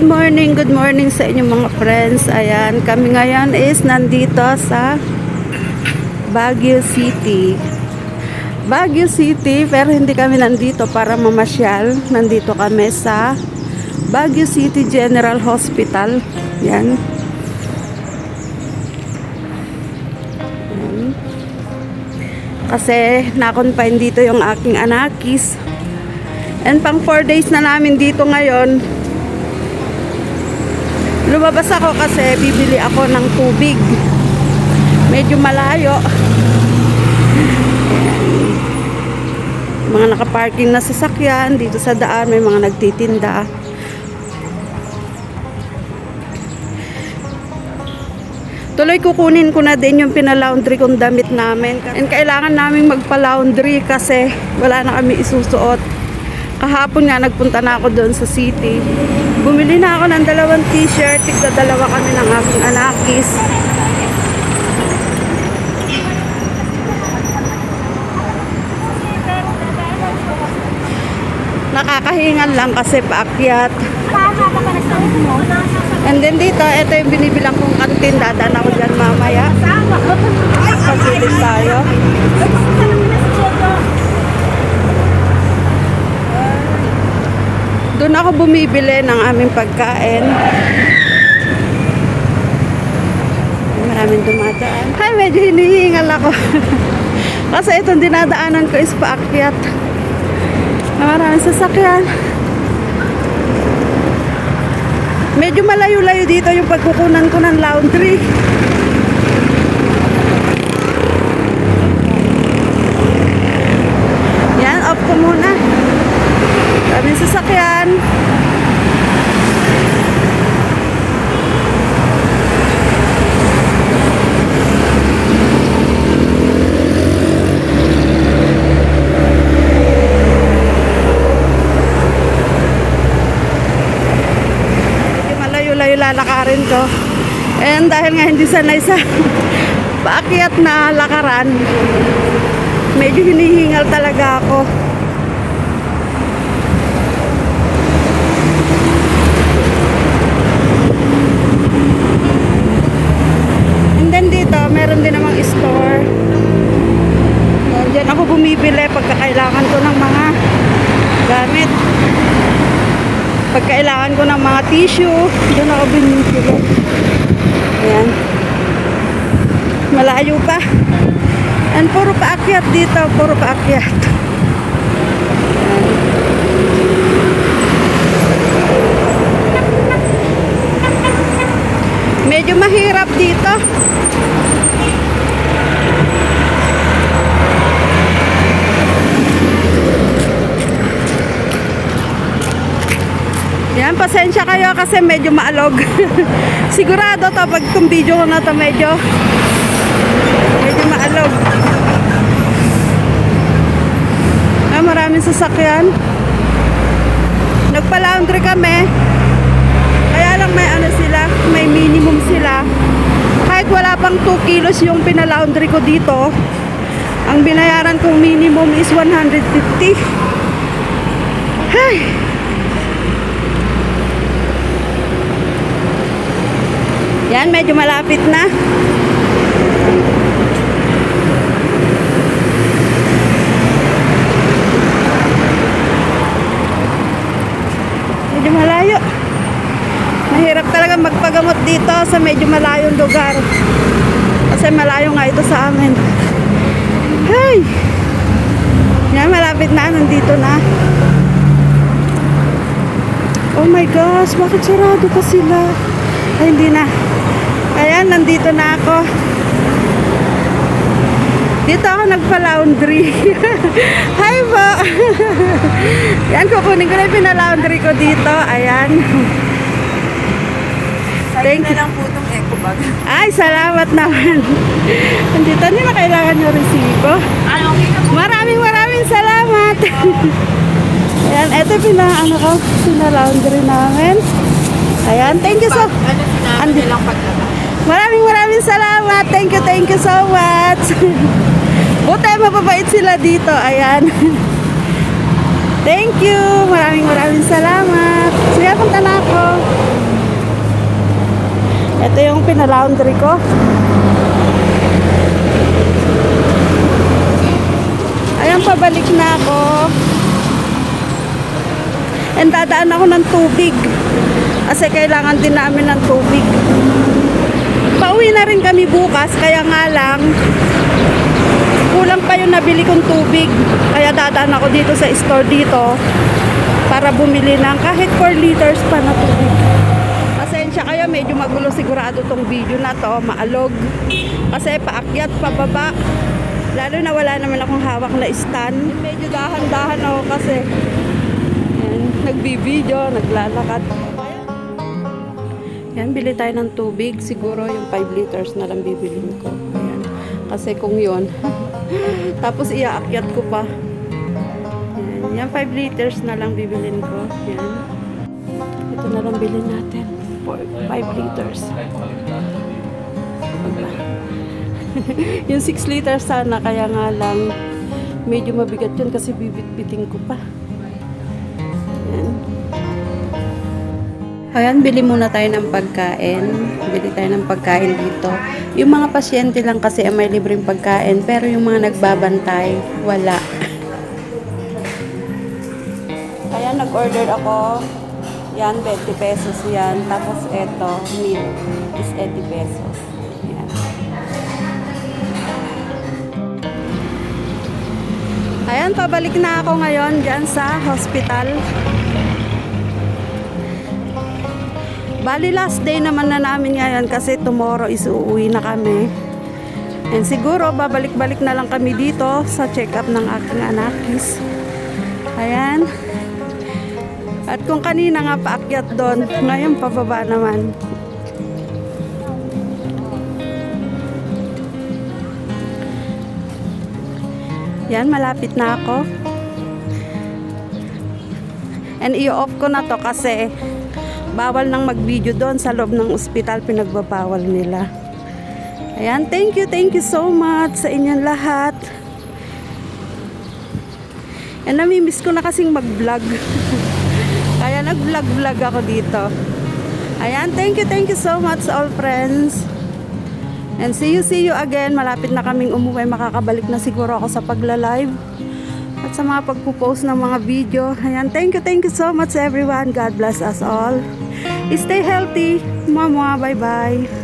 good morning sa inyong mga friends. Ayan, kami ngayon is nandito sa Baguio City. Baguio City, pero hindi kami nandito para mamasyal. Nandito kami sa Baguio City General Hospital. Yan. Kasi na-confine dito yung aking anakis. And pang 4 days na namin dito ngayon. Lumabas ako kasi bibili ako ng tubig. Medyo malayo. Mga nakaparking na sasakyan. Dito sa daan may mga nagtitinda. Tuloy kukunin ko na din yung pinalaundry kong damit namin. And kailangan naming magpa-laundry kasi wala na kami isusuot. Kahapon nga nagpunta na ako doon sa city. Bumili na ako ng 2 t-shirt. Tigda-dalawa kami ng aking anakis. Nakakahingan lang kasi paakyat. And then dito, ito yung binibilang kong kantin. Dadaan ako dyan mamaya. Pagsilis tayo. Doon ako bumibili ng aming pagkain. Maraming dumadaan. Ay, medyo hinihingal ako. Kasi itong dinadaanan ko is paakyat. Maraming sasakyan. Medyo malayo-layo dito yung pagkukunan ko ng laundry. Yan, off ko muna. Maraming sasakyan. Malayo-layo lalakarin ko. And dahil nga hindi sanay sa paakyat na lakaran, medyo hinihingal talaga ako. Meron din namang store. Diyan ako bumibili pagka kailangan ko ng mga gamit. Pag kailangan ko ng mga tissue, doon ako bumibili. Ayan. Malayo pa. And puro paakyat dito, puro paakyat. Medyo mahirap dito. Yan, pasensya kayo kasi medyo maalog. Sigurado to pag itong video ko na to medyo maalog. Maraming sasakyan. Nagpa-laundry kami. Kaya lang may ano sila, may minimum sila. Kahit wala pang 2 kilos yung pinalaundry ko dito, ang binayaran kong minimum is 150. Ay! Yan, medyo malapit na. Medyo malayo. Mahirap talaga magpagamot dito sa medyo malayong lugar. Kasi malayo nga ito sa amin. Hey! Yan, malapit na. Nandito na. Oh my gosh, bakit sarado pa sila? Ay, hindi na. Ayan, nandito na ako. Dito ako nagpa-laundry. Hi po! Yan, kukunin ko na yung pinalaundry ko dito. Ayan. Thank you. Na lang po itong eco bag. Ay, salamat naman. Nandito, hindi na kailangan yung resibo. Maraming salamat. Ayan, ito pinalaundry namin. Ayan, thank you so much. Nilang paglaba. Maraming salamat. Thank you so much. Buti mababait sila dito. Ayan. Thank you. Maraming salamat. Sige, punta na ako. Ito yung pinalaundry ko. Ayan, pabalik na ako. And dadaan ako ng tubig. Kasi kailangan din namin ng tubig. Pauwi na rin kami bukas, kaya nga lang kulang pa yung nabili kong tubig. Kaya dadaan ako dito sa store dito para bumili ng kahit 4 liters pa na tubig. Pasensya kayo, medyo magulo sigurado tong video na to, maalog. Kasi paakyat, pababa. Lalo na wala naman akong hawak na stand. Medyo dahan-dahan ako kasi nagbibideo, naglalakad. Yan, bili tayo ng tubig. Siguro yung 5 liters na lang bibilin ko. Ayan. Kasi kung yun, tapos iaakyat ko pa. Yan, 5 liters na lang bibilin ko. Yan. Ito na lang bilhin natin. 5 liters. Yung 6 liters sana, kaya nga lang medyo mabigat yun kasi bibit-biting ko pa. Ayan, bili muna tayo ng pagkain. Bili tayo ng pagkain dito. Yung mga pasyente lang kasi ay may libreng pagkain, pero yung mga nagbabantay, wala. Ayan, nag-order ako. Yan, 20 pesos yan. Tapos eto, meat is 80 pesos. Yan. Ayan, pabalik na ako ngayon dyan sa hospital. Bali last day naman na namin ngayon kasi tomorrow is uuwi na kami. And siguro babalik-balik na lang kami dito sa check-up ng aking anakis. Ayan. At kung kanina nga paakyat doon, ngayon pababa naman. Yan, malapit na ako. And i-off ko na to kasi bawal nang mag-video doon sa loob ng ospital, pinagbabawal nila. Ayan, thank you so much sa inyong lahat. And namimiss ko na kasing mag-vlog. Kaya nag-vlog ako dito. Ayan, thank you so much all friends. And see you again. Malapit na kaming umuwi, makakabalik na siguro ako sa pagla-live at sa mga pagpo-post ng mga video. Ayan, thank you so much everyone. God bless us all. Stay healthy. Mama, bye-bye.